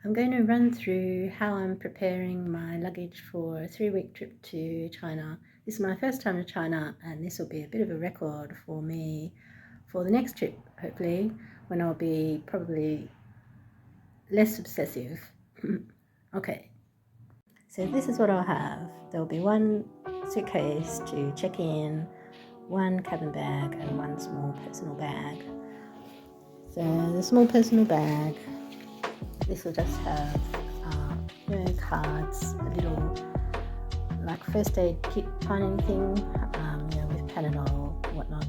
I'm going to run through how I'm preparing my luggage for a 3-week trip to China. This is my first time to China, and this will be a bit of a record for me for the next trip, hopefully, when I'll be probably less obsessive. Okay, so this is what I'll have. There'll be one suitcase to check in, one cabin bag, and one small personal bag. So the small personal bag, this will just have cards, a little like first aid kit kind of thing, with Panadol, whatnot.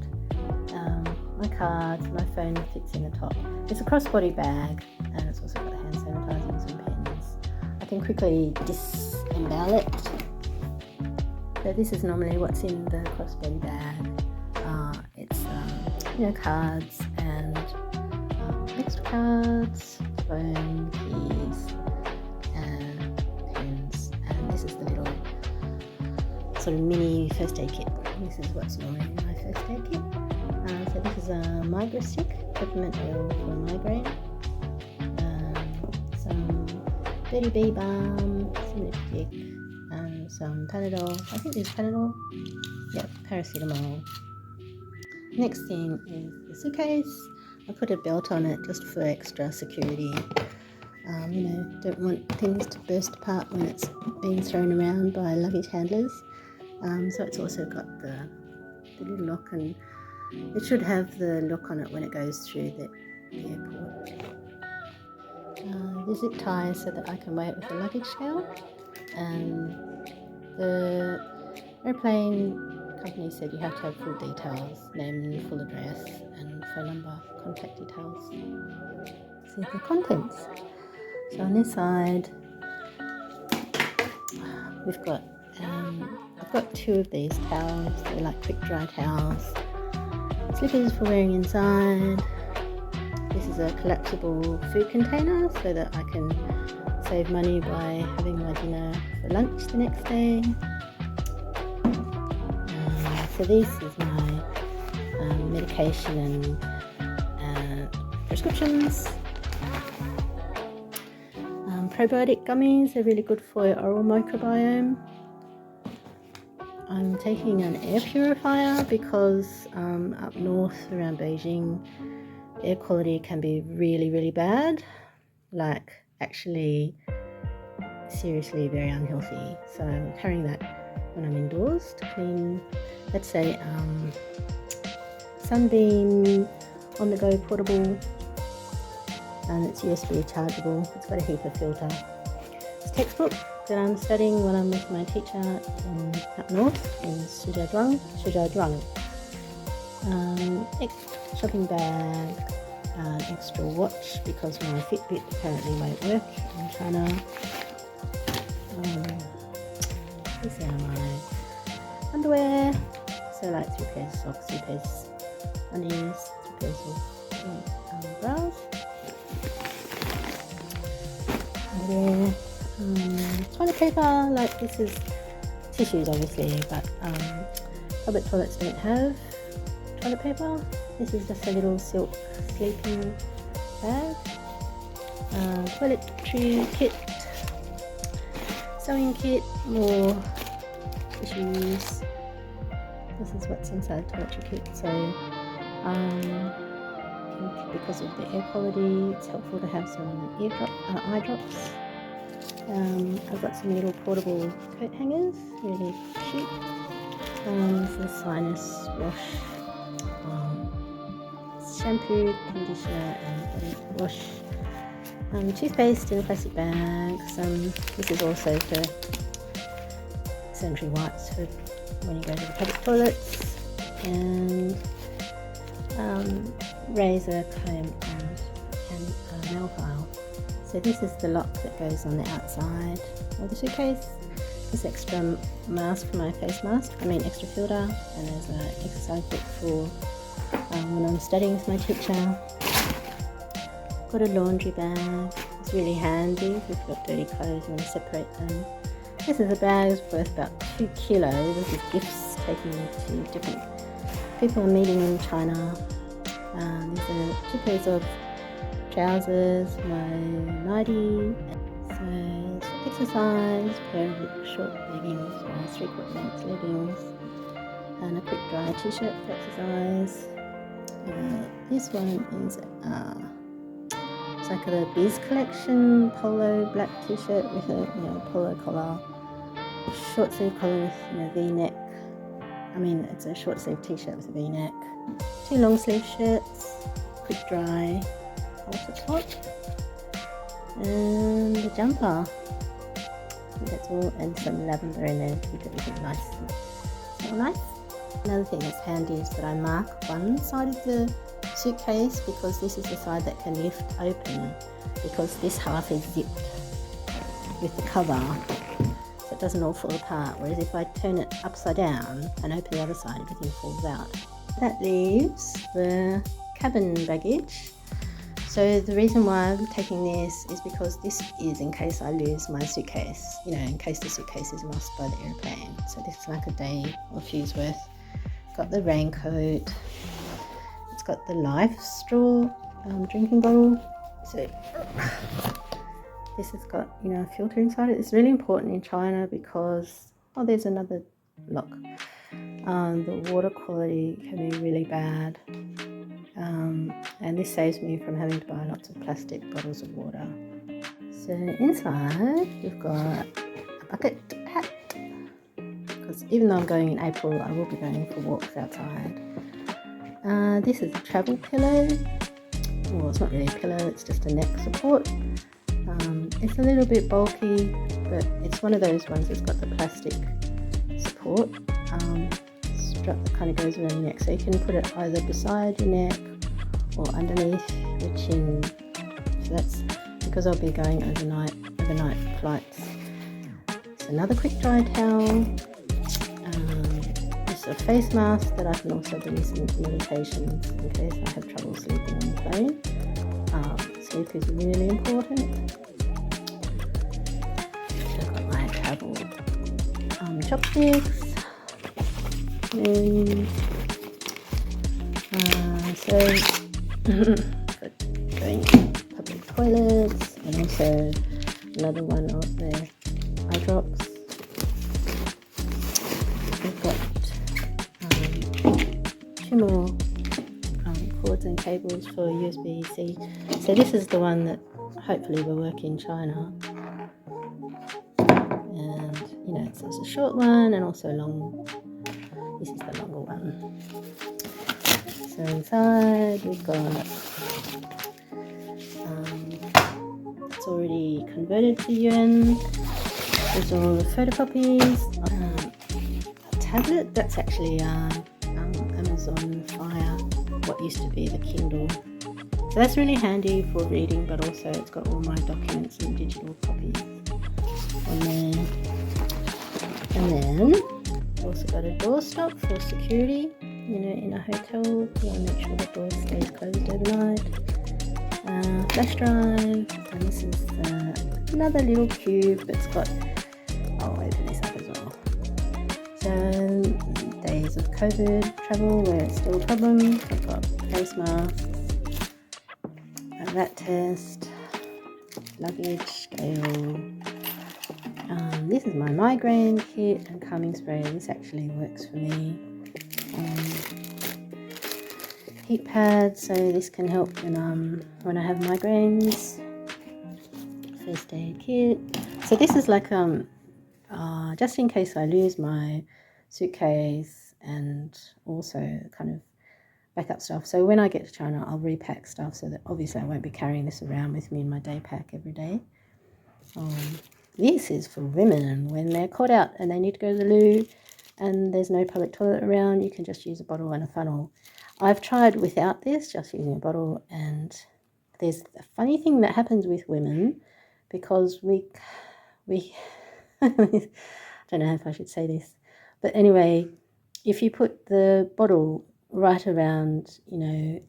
My cards, my phone fits in the top. It's a crossbody bag, and it's also got hand sanitizer and some pens. I can quickly disembowel it. So this is normally what's in the crossbody bag. It's cards and extra cards, phone, keys, and pens. And this is the little sort of mini first aid kit. This is what's normally in my first aid kit. So this is a migraine stick, peppermint oil for migraine, some dirty bee balm, some lipstick, and some Panadol. I think there's Panadol. Yep, paracetamol. Next thing is the suitcase. I put a belt on it just for extra security. Don't want things to burst apart when it's being thrown around by luggage handlers. So it's also got the little lock, and it should have the lock on it when it goes through the airport. The zip tie so that I can weigh it with the luggage scale. And the airplane company said you have to have full details, name, full address, and phone number, contact details. See the contents. So on this side, we've got I've got 2 of these towels. They're like quick dry towels. Slippers for wearing inside. This is a collapsible food container so that I can save money by having my dinner for lunch the next day. So this is my medication and prescriptions. Probiotic gummies are really good for your oral microbiome. I'm taking an air purifier because up north around Beijing, air quality can be really, really bad. Like actually seriously very unhealthy. So I'm carrying that when I'm indoors to clean, let's say, Sunbeam on the go portable, and it's USB chargeable. It's got a HEPA filter. It's a textbook that I'm studying when I'm with my teacher up north in Suzhou. Shopping bag, extra watch because my Fitbit apparently won't work in China. These are my underwear, so like 3 pairs of socks, 3 pairs undies, 3 pairs of bras. And then toilet paper, like this is tissues obviously, but public toilets don't have toilet paper. This is just a little silk sleeping bag. Toiletry kit, sewing kit, more tissues. This is what's inside the toiletry kit. So I think because of the air quality, it's helpful to have some eye drops. I've got some little portable coat hangers, really cheap. Some sinus wash, shampoo, conditioner, and body wash. Toothpaste in a plastic bag. This is also for sanitary wipes for when you go to the public toilets, and razor, comb, and nail file. So this is the lock that goes on the outside of the suitcase. This extra mask for my face mask, extra filter, and there's an exercise book for when I'm studying with my teacher. Got a laundry bag. It's really handy if you've got dirty clothes, you want to separate them. This is a bag worth about 2 kilos. This is gifts taken to different people I'm meeting in China. These are 2 pairs of trousers, my nightie. So exercise, pair of short leggings or 3/4 length leggings, and a quick dry t-shirt for exercise. This one is it's like a Biz collection polo black t-shirt with a polo collar, short sleeve collar with V-neck. I mean, it's a short sleeve t-shirt with a V-neck. 2 long sleeve shirts, quick dry, halter top, and a jumper. That's all, and some lavender in there to keep everything nice and smell nice. Another thing that's handy is that I mark one side of the suitcase, because this is the side that can lift open, because this half is zipped with the cover, so it doesn't all fall apart, whereas if I turn it upside down and open the other side, everything falls out. That leaves the cabin baggage. So the reason why I'm taking this is because this is in case I lose my suitcase, in case the suitcase is lost by the airplane. So this is like a day or a few's worth. Got the raincoat, it's got the Life straw drinking bottle. So this has got a filter inside it. It's really important in China because there's another lock. The water quality can be really bad, and this saves me from having to buy lots of plastic bottles of water. So inside we've got a bucket hat, because even though I'm going in April, I will be going for walks outside. This is a travel pillow. Well, it's not really a pillow, it's just a neck support. It's a little bit bulky, but it's one of those ones that's got the plastic support strap that kind of goes around your neck, so you can put it either beside your neck or underneath your chin. So that's because I'll be going overnight flights. It's another quick dry towel. It's a face mask that I can also do some meditations in case I have trouble sleeping on the plane. Sleep is really important. I've got my travel chopsticks. So for going to public toilets, and also another one of the eye drops. We've got 2 more cords and cables for USB-C. So this is the one that hopefully will work in China. And there's a short one and also a long. This is the longer one. So inside we've got it's already converted to yuan. There's all the photocopies. A tablet that's actually Amazon Fire, what used to be the Kindle. So that's really handy for reading, but also it's got all my documents and digital copies on there. And then also got a door stop for security. In a hotel, you want to make sure the door stays closed overnight. Flash drive, and this is another little cube that's got. I'll open this up as well. So days of COVID travel where it's still a problem. I've got face mask, a rat test, luggage scale. This is my migraine kit and calming spray. This actually works for me. Heat pad, so this can help when I have migraines. First aid kit. So this is like just in case I lose my suitcase, and also kind of backup stuff. So when I get to China, I'll repack stuff so that obviously I won't be carrying this around with me in my day pack every day. This is for women when they're caught out and they need to go to the loo and there's no public toilet around. You can just use a bottle and a funnel. I've tried without this, just using a bottle, and there's a funny thing that happens with women, because we I don't know if I should say this, but anyway, if you put the bottle right around the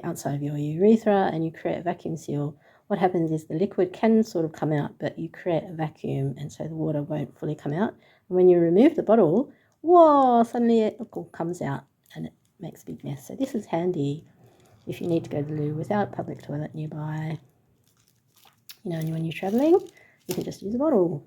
outside of your urethra and you create a vacuum seal, what happens is the liquid can sort of come out, but you create a vacuum, and so the water won't fully come out. And when you remove the bottle, whoa, suddenly it all comes out and it makes a big mess. So this is handy if you need to go to the loo without a public toilet nearby, you know, when you're traveling, you can just use a bottle.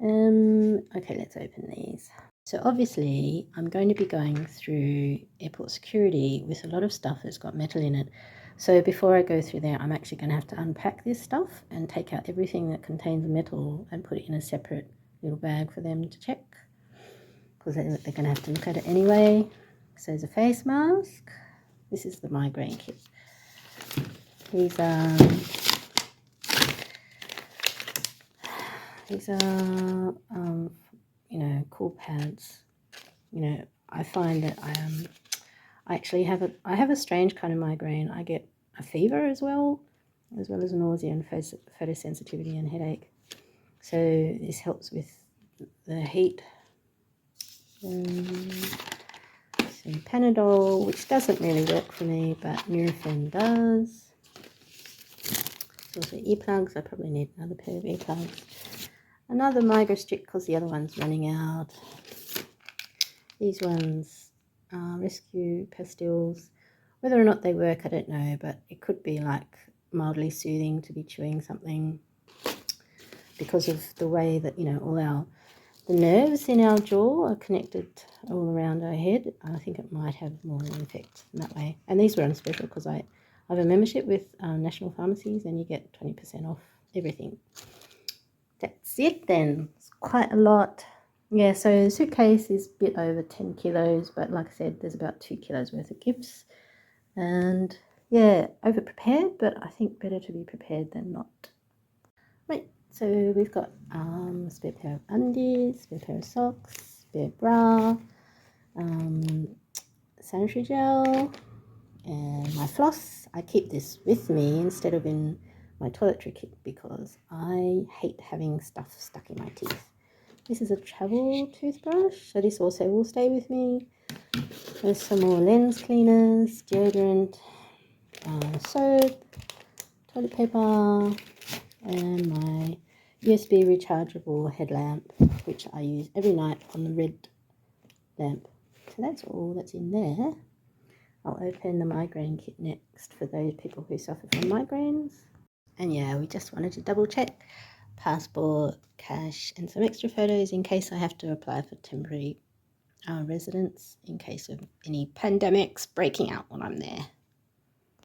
Okay, let's open these. So obviously I'm going to be going through airport security with a lot of stuff that's got metal in it. So before I go through there, I'm actually going to have to unpack this stuff and take out everything that contains metal and put it in a separate little bag for them to check, because they're going to have to look at it anyway. So there's a face mask. This is the migraine kit. These are you know, cool pads. You know, I find that I actually have a strange kind of migraine. I get a fever as well as nausea and photosensitivity and headache. So this helps with the heat. So Panadol, which doesn't really work for me, but Nurofen does. There's also earplugs. I probably need another pair of earplugs. Another Migro stick because the other one's running out. These ones are rescue pastilles. Whether or not they work, I don't know, but it could be like mildly soothing to be chewing something, because of the way that, you know, all the nerves in our jaw are connected all around our head. I think it might have more of an effect in that way. And these were on special because I have a membership with national pharmacies, and you get 20% off everything. That's it then. It's quite a lot. Yeah, so the suitcase is a bit over 10 kilos, but like I said, there's about 2 kilos worth of gifts. And yeah, over prepared, but I think better to be prepared than not. Right, so we've got a spare pair of undies, spare pair of socks, spare bra, sanitary gel, and my floss. I keep this with me instead of in my toiletry kit because I hate having stuff stuck in my teeth. This is a travel toothbrush, so this also will stay with me. There's some more lens cleaners, deodorant, soap, toilet paper, and my USB rechargeable headlamp, which I use every night on the red lamp. So that's all that's in there. I'll open the migraine kit next for those people who suffer from migraines. And yeah, we just wanted to double check passport, cash, and some extra photos in case I have to apply for temporary residence in case of any pandemics breaking out when I'm there.